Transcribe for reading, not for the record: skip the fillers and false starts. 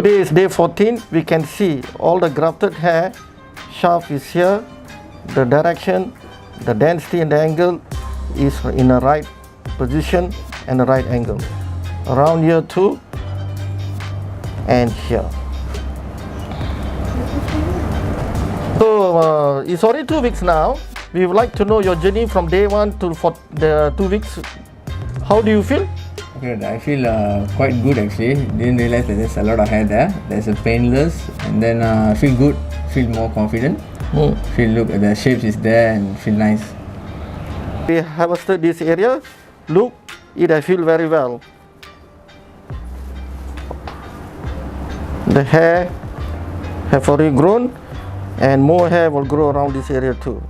Today is day 14. We can see all the grafted hair. Shaft is here. The direction, the density and the angle is in the right position and the right angle. Around here too, and here. So it's already 2 weeks now. We would like to know your journey from day 1 to the 2 weeks. How do you feel? Good. I feel quite good actually. Didn't realize that there's a lot of hair there. There's a painless, and then feel good. Feel more confident. Feel look the shapes is there and feel nice. We harvested this area. Look, I feel very well. The hair have already grown, and more hair will grow around this area too.